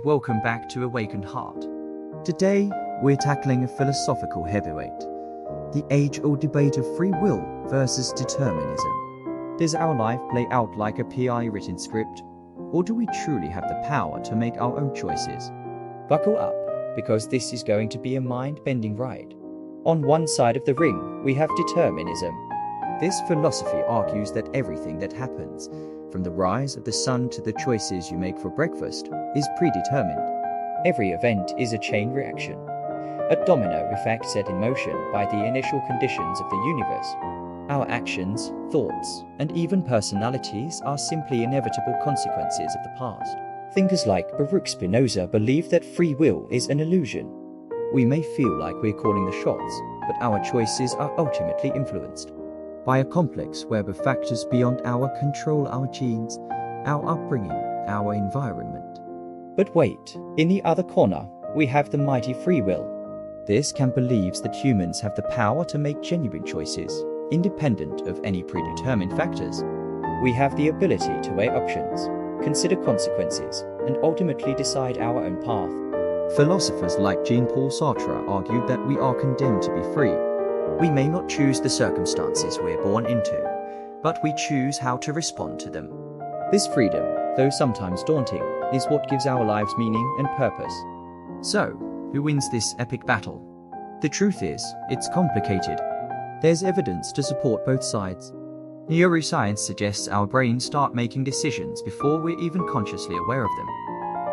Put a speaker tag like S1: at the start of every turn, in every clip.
S1: and welcome back to Awakened Heart.
S2: Today, we're tackling a philosophical heavyweight, the age-old debate of free will versus determinism. Does our life play out like a PI-written script, or do we truly have the power to make our own choices?
S3: Buckle up, because this is going to be a mind-bending ride. On one side of the ring, we have determinism.
S2: This philosophy argues that everything that happens, from the rise of the sun to the choices you make for breakfast, is predetermined.
S3: Every event is a chain reaction, a domino effect set in motion by the initial conditions of the universe. Our actions, thoughts, and even personalities are simply inevitable consequences of the past. Thinkers like Baruch Spinoza believe that free will is an illusion.
S2: We may feel like we're calling the shots, but our choices are ultimately influenced by a complex web of factors beyond our control: our genes, our upbringing, our environment.
S3: But wait, in the other corner, we have the mighty free will.
S2: This camp believes that humans have the power to make genuine choices, independent of any predetermined factors.
S3: We have the ability to weigh options, consider consequences, and ultimately decide our own path.
S2: Philosophers like Jean-Paul Sartre argued that we are condemned to be free. We may not choose the circumstances we're born into, but we choose how to respond to them.
S3: This freedom, though sometimes daunting, is what gives our lives meaning and purpose.
S1: So, who wins this epic battle?
S2: The truth is, it's complicated. There's evidence to support both sides.
S1: Neuroscience suggests our brains start making decisions before we're even consciously aware of them.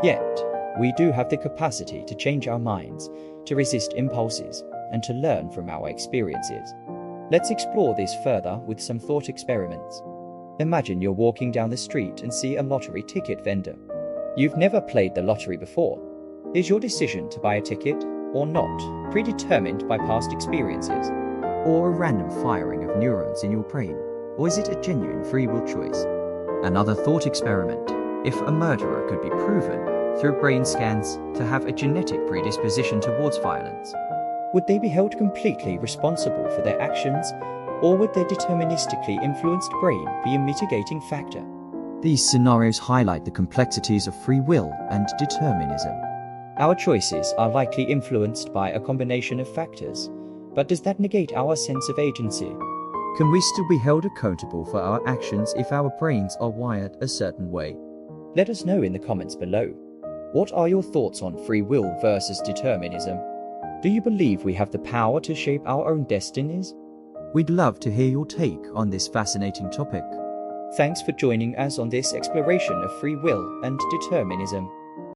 S3: Yet, we do have the capacity to change our minds, to resist impulses, and to learn from our experiences. Let's explore this further with some thought experiments. Imagine you're walking down the street and see a lottery ticket vendor. You've never played the lottery before. Is your decision to buy a ticket or not predetermined by past experiences?
S2: Or a random firing of neurons in your brain? Or is it a genuine free will choice?
S1: Another thought experiment. If a murderer could be proven, through brain scans, to have a genetic predisposition towards violence,
S3: would they be held completely responsible for their actions, or would their deterministically influenced brain be a mitigating factor?
S2: These scenarios highlight the complexities of free will and determinism.
S3: Our choices are likely influenced by a combination of factors, but does that negate our sense of agency?
S2: Can we still be held accountable for our actions if our brains are wired a certain way?
S3: Let us know in the comments below. What are your thoughts on free will versus determinism? Do you believe we have the power to shape our own destinies?
S2: We'd love to hear your take on this fascinating topic.
S3: Thanks for joining us on this exploration of free will and determinism.